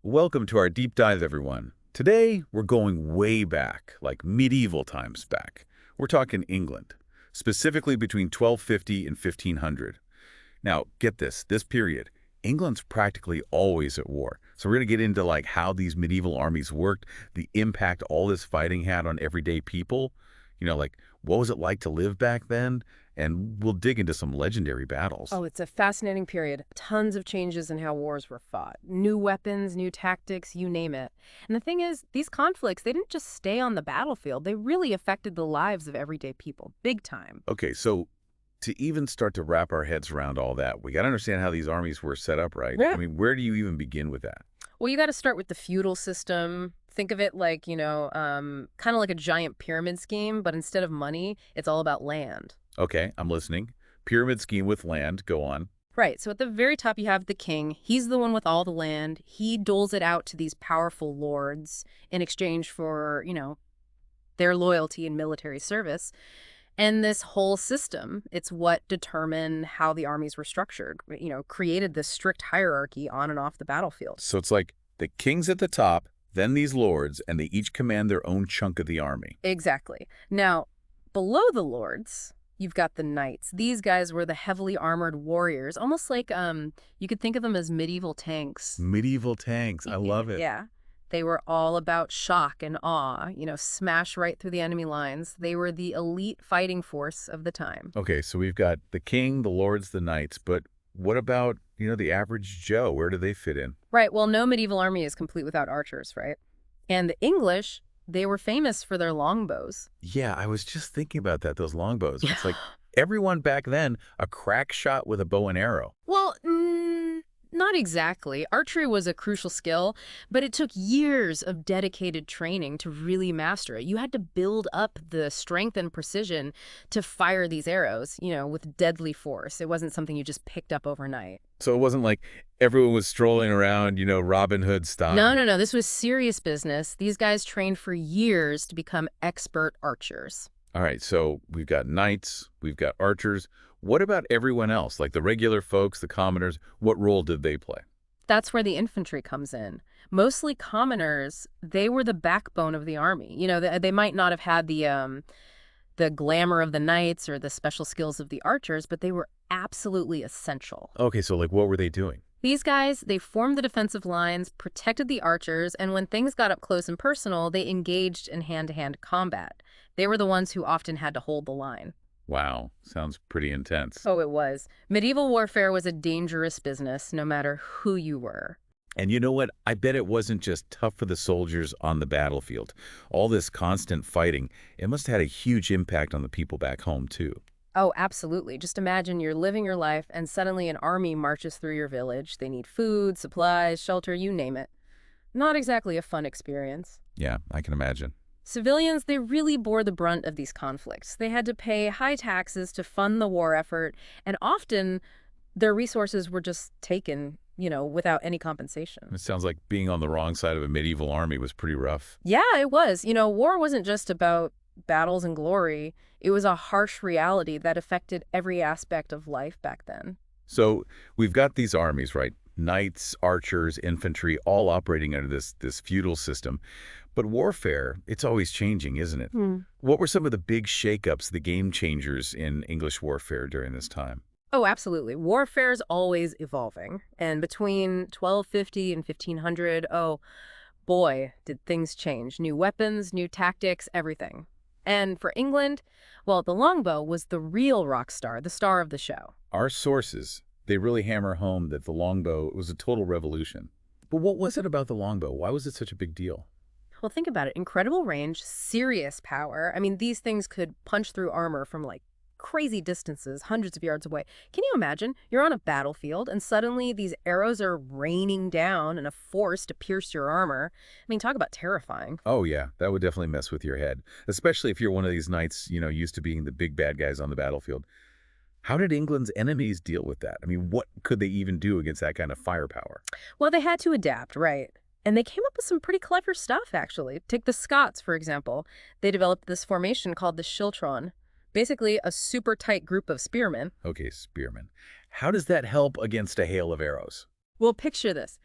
Welcome to our deep dive, everyone. Today, we're going way back, like medieval times back. We're talking England, specifically between 1250 and 1500. Now, get this period, England's practically always at war. So we're going to get into like how these medieval armies worked, the impact all this fighting had on everyday people, like what was it like to live back then? And we'll dig into some legendary battles. Oh, it's a fascinating period. Tons of changes in how wars were fought. New weapons, new tactics, you name it. And the thing is, these conflicts, they didn't just stay on the battlefield. They really affected the lives of everyday people, big time. Okay, so to even start to wrap our heads around all that, we got to understand how these armies were set up, right? I Yeah. mean, where do you even begin with that? Well, you got to start with the feudal system. Think of it like, kind of like a giant pyramid scheme, but instead of money, it's all about land. Okay, I'm listening. Pyramid scheme with land. Go on. Right. So at the very top, you have the king. He's the one with all the land. He doles it out to these powerful lords in exchange for, their loyalty and military service. And this whole system, it's what determined how the armies were structured, created this strict hierarchy on and off the battlefield. So it's like the king's at the top, then these lords, and they each command their own chunk of the army. Exactly. Now, below the lords, you've got the knights. These guys were the heavily armored warriors, almost like you could think of them as medieval tanks. Medieval tanks. I love it. Yeah. They were all about shock and awe, smash right through the enemy lines. They were the elite fighting force of the time. Okay, so we've got the king, the lords, the knights, but what about, the average Joe? Where do they fit in? Right. Well, no medieval army is complete without archers, right? And the English, they were famous for their longbows. Yeah, I was just thinking about that, those longbows. Yeah. It's like everyone back then, a crack shot with a bow and arrow. Well, not exactly. Archery was a crucial skill, but it took years of dedicated training to really master it. You had to build up the strength and precision to fire these arrows, with deadly force. It wasn't something you just picked up overnight. So it wasn't like everyone was strolling around, Robin Hood style. No, no, no. This was serious business. These guys trained for years to become expert archers. All right, so we've got knights, we've got archers. What about everyone else, like the regular folks, the commoners? What role did they play? That's where the infantry comes in. Mostly commoners, they were the backbone of the army. They might not have had the glamour of the knights or the special skills of the archers, but they were absolutely essential. Okay, so like what were they doing? These guys, they formed the defensive lines, protected the archers, and when things got up close and personal, they engaged in hand-to-hand combat. They were the ones who often had to hold the line. Wow, sounds pretty intense. Oh, it was. Medieval warfare was a dangerous business, no matter who you were. And you know what? I bet it wasn't just tough for the soldiers on the battlefield. All this constant fighting, it must have had a huge impact on the people back home, too. Oh, absolutely. Just imagine you're living your life and suddenly an army marches through your village. They need food, supplies, shelter, you name it. Not exactly a fun experience. Yeah, I can imagine. Civilians, they really bore the brunt of these conflicts. They had to pay high taxes to fund the war effort, and often their resources were just taken, without any compensation. It sounds like being on the wrong side of a medieval army was pretty rough. Yeah, it was. War wasn't just about battles and glory. It was a harsh reality that affected every aspect of life back then. So we've got these armies, right? Knights, archers, infantry, all operating under this feudal system. But warfare, it's always changing, isn't it? What were some of the big shakeups, the game changers in English warfare during this time? Oh, absolutely. Warfare's always evolving. And between 1250 and 1500, oh boy, did things change. New weapons, new tactics, everything. And for England, well, the longbow was the real rock star, the star of the show. Our sources, they really hammer home that the longbow was a total revolution. But what was it about the longbow? Why was it such a big deal? Well, think about it. Incredible range, serious power. I mean, these things could punch through armor from like crazy distances, hundreds of yards away. Can you imagine? You're on a battlefield and suddenly these arrows are raining down in a force to pierce your armor. I mean, talk about terrifying. Oh, yeah, that would definitely mess with your head, especially if you're one of these knights, used to being the big bad guys on the battlefield. How did England's enemies deal with that? I mean, what could they even do against that kind of firepower? Well, they had to adapt, right? And they came up with some pretty clever stuff, actually. Take the Scots, for example. They developed this formation called the schiltron. Basically, a super tight group of spearmen. Okay, spearmen. How does that help against a hail of arrows? Well, picture this.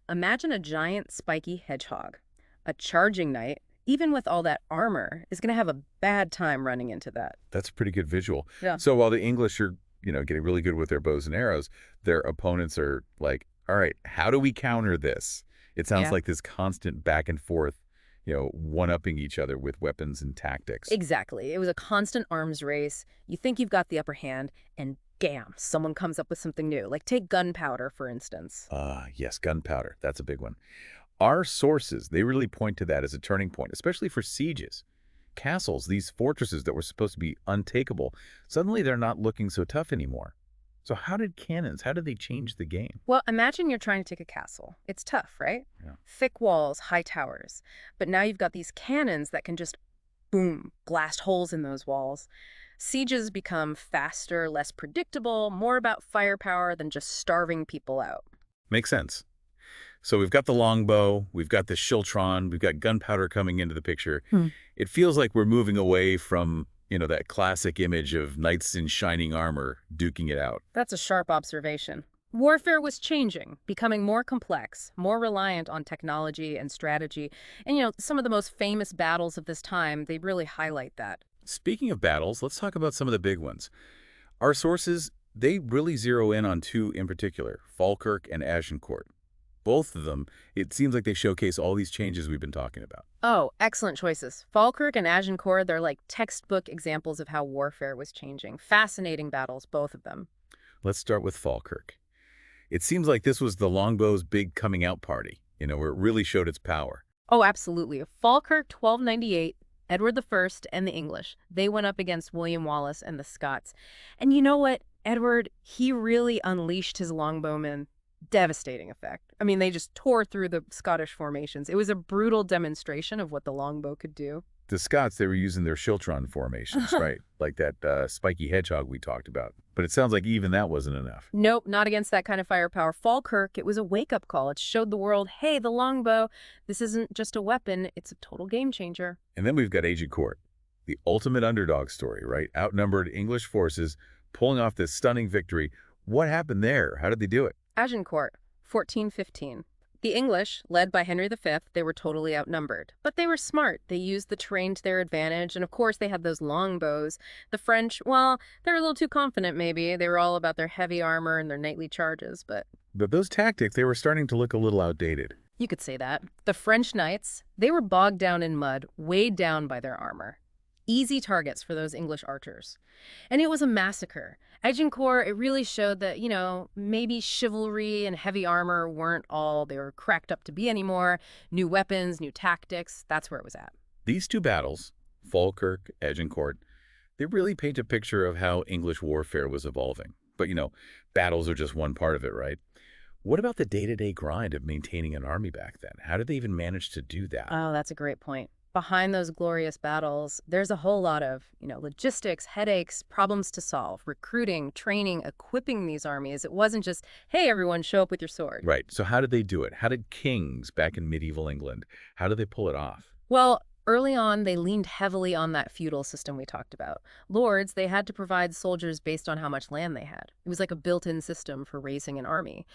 Imagine a giant spiky hedgehog. A charging knight, even with all that armor, is going to have a bad time running into that. That's a pretty good visual. Yeah. So while the English are, getting really good with their bows and arrows, their opponents are like, all right, how do we counter this? It sounds Yeah. like this constant back and forth, one-upping each other with weapons and tactics. Exactly. It was a constant arms race. You think you've got the upper hand, and damn, someone comes up with something new. Like take gunpowder, for instance. Yes, gunpowder. That's a big one. Our sources, they really point to that as a turning point, especially for sieges. Castles, these fortresses that were supposed to be untakeable, suddenly they're not looking so tough anymore. So how did they change the game? Well, imagine you're trying to take a castle. It's tough, right? Yeah. Thick walls, high towers. But now you've got these cannons that can just, boom, blast holes in those walls. Sieges become faster, less predictable, more about firepower than just starving people out. Makes sense. So we've got the longbow, we've got the schiltron, we've got gunpowder coming into the picture. Hmm. It feels like we're moving away from, that classic image of knights in shining armor duking it out. That's a sharp observation. Warfare was changing, becoming more complex, more reliant on technology and strategy. And, some of the most famous battles of this time, they really highlight that. Speaking of battles, let's talk about some of the big ones. Our sources, they really zero in on two in particular, Falkirk and Agincourt. Both of them, it seems like they showcase all these changes we've been talking about. Oh, excellent choices. Falkirk and Agincourt, they're like textbook examples of how warfare was changing. Fascinating battles, both of them. Let's start with Falkirk. It seems like this was the longbow's big coming out party, where it really showed its power. Oh, absolutely. Falkirk, 1298, Edward I and the English. They went up against William Wallace and the Scots. And you know what? Edward, he really unleashed his longbowmen. Devastating effect. I mean, they just tore through the Scottish formations. It was a brutal demonstration of what the longbow could do. The Scots, they were using their schiltron formations, right? Like that spiky hedgehog we talked about. But it sounds like even that wasn't enough. Nope, not against that kind of firepower. Falkirk, it was a wake-up call. It showed the world, hey, the longbow, this isn't just a weapon, it's a total game changer. And then we've got Agincourt, the ultimate underdog story, right? Outnumbered English forces pulling off this stunning victory. What happened there? How did they do it? Agincourt, 1415. The English, led by Henry V, they were totally outnumbered. But they were smart. They used the terrain to their advantage, and of course they had those longbows. The French, well, they were a little too confident maybe. They were all about their heavy armor and their knightly charges, but But those tactics, they were starting to look a little outdated. you could say that. The French knights, they were bogged down in mud, weighed down by their armor. Easy targets for those English archers. And it was a massacre. Agincourt, it really showed that, maybe chivalry and heavy armor weren't all they were cracked up to be anymore. New weapons, new tactics, that's where it was at. These two battles, Falkirk, Agincourt, they really paint a picture of how English warfare was evolving. But, battles are just one part of it, right? What about the day-to-day grind of maintaining an army back then? How did they even manage to do that? Oh, that's a great point. Behind those glorious battles, there's a whole lot of, logistics, headaches, problems to solve, recruiting, training, equipping these armies. It wasn't just, hey, everyone, show up with your sword. Right. So how did they do it? How did kings back in medieval England, how did they pull it off? Well, early on, they leaned heavily on that feudal system we talked about. Lords, they had to provide soldiers based on how much land they had. It was like a built-in system for raising an army.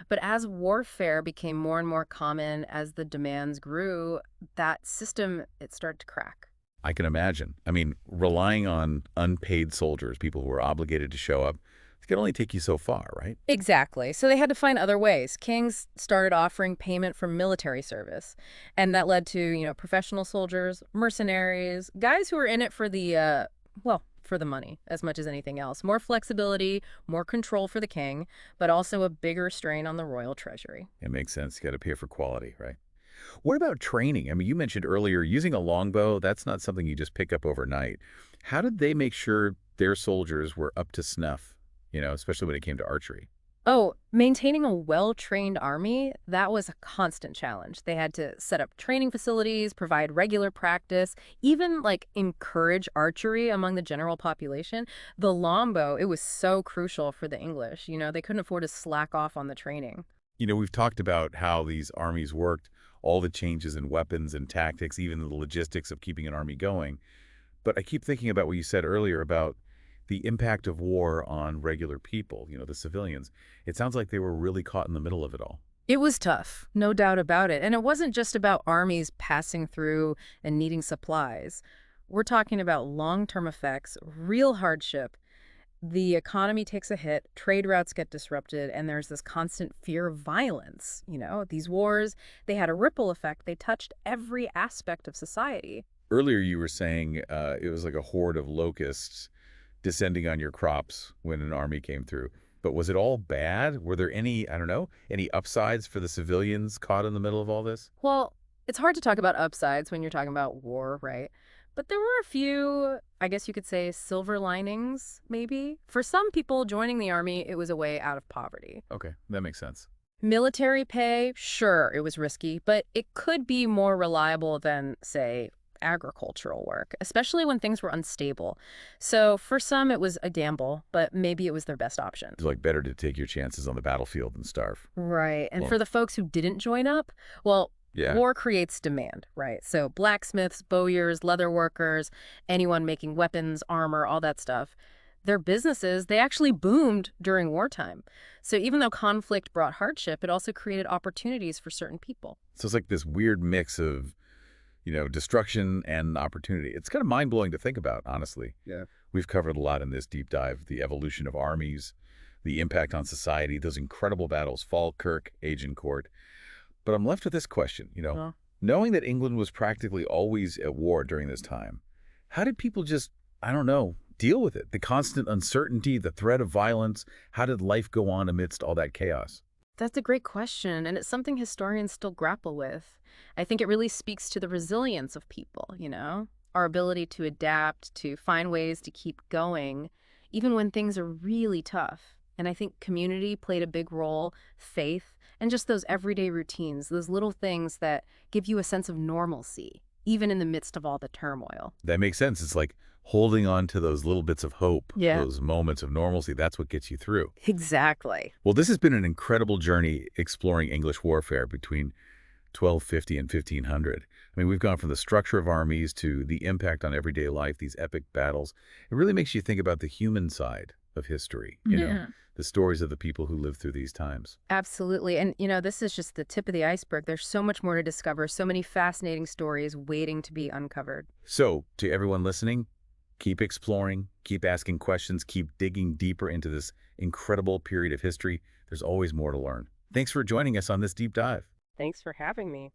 But as warfare became more and more common, as the demands grew, that system, it started to crack. I can imagine. I mean, relying on unpaid soldiers, people who were obligated to show up, it can only take you so far, right? Exactly. So they had to find other ways. Kings started offering payment for military service. And that led to, professional soldiers, mercenaries, guys who were in it for the, for the money as much as anything else. More flexibility, more control for the king, but also a bigger strain on the royal treasury. It makes sense. You got to pay for quality, right? What about training? I mean, you mentioned earlier using a longbow, that's not something you just pick up overnight. How did they make sure their soldiers were up to snuff, especially when it came to archery? Oh, maintaining a well-trained army, that was a constant challenge. They had to set up training facilities, provide regular practice, even encourage archery among the general population. The longbow, it was so crucial for the English. They couldn't afford to slack off on the training. We've talked about how these armies worked, all the changes in weapons and tactics, even the logistics of keeping an army going. But I keep thinking about what you said earlier about the impact of war on regular people, the civilians. It sounds like they were really caught in the middle of it all. It was tough, no doubt about it. And it wasn't just about armies passing through and needing supplies. We're talking about long-term effects, real hardship. The economy takes a hit, trade routes get disrupted, and there's this constant fear of violence. These wars, they had a ripple effect. They touched every aspect of society. Earlier you were saying it was like a horde of locusts descending on your crops when an army came through. But was it all bad? Were there any, I don't know, any upsides for the civilians caught in the middle of all this? Well, it's hard to talk about upsides when you're talking about war, right? But there were a few, I guess you could say, silver linings, maybe. For some people, joining the army, it was a way out of poverty. Okay, that makes sense. Military pay, sure, it was risky, but it could be more reliable than, say, agricultural work, especially when things were unstable. So for some, it was a gamble, but maybe it was their best option. It's like better to take your chances on the battlefield than starve. Right. And Well, for the folks who didn't join up, well, yeah. war creates demand, right? So blacksmiths, bowyers, leather workers, anyone making weapons, armor, all that stuff, their businesses, they actually boomed during wartime. So even though conflict brought hardship, it also created opportunities for certain people. So it's like this weird mix of, destruction and opportunity. It's kind of mind-blowing to think about, honestly. Yeah. We've covered a lot in this deep dive, the evolution of armies, the impact on society, those incredible battles, Falkirk, Agincourt. But I'm left with this question, Well, knowing that England was practically always at war during this time, how did people just, I don't know, deal with it? The constant uncertainty, the threat of violence, how did life go on amidst all that chaos? that's a great question, and it's something historians still grapple with. I think it really speaks to the resilience of people, our ability to adapt, to find ways to keep going, even when things are really tough. And I think community played a big role, faith, and just those everyday routines, those little things that give you a sense of normalcy, even in the midst of all the turmoil. That makes sense. It's like holding on to those little bits of hope, Yeah. those moments of normalcy. That's what gets you through. Exactly. Well, this has been an incredible journey exploring English warfare between 1250 and 1500. I mean, we've gone from the structure of armies to the impact on everyday life, these epic battles. It really makes you think about the human side of history, Yeah. the stories of the people who lived through these times. Absolutely. And this is just the tip of the iceberg. There's so much more to discover, so many fascinating stories waiting to be uncovered. So, to everyone listening, keep exploring, keep asking questions, keep digging deeper into this incredible period of history. There's always more to learn. Thanks for joining us on this deep dive. Thanks for having me.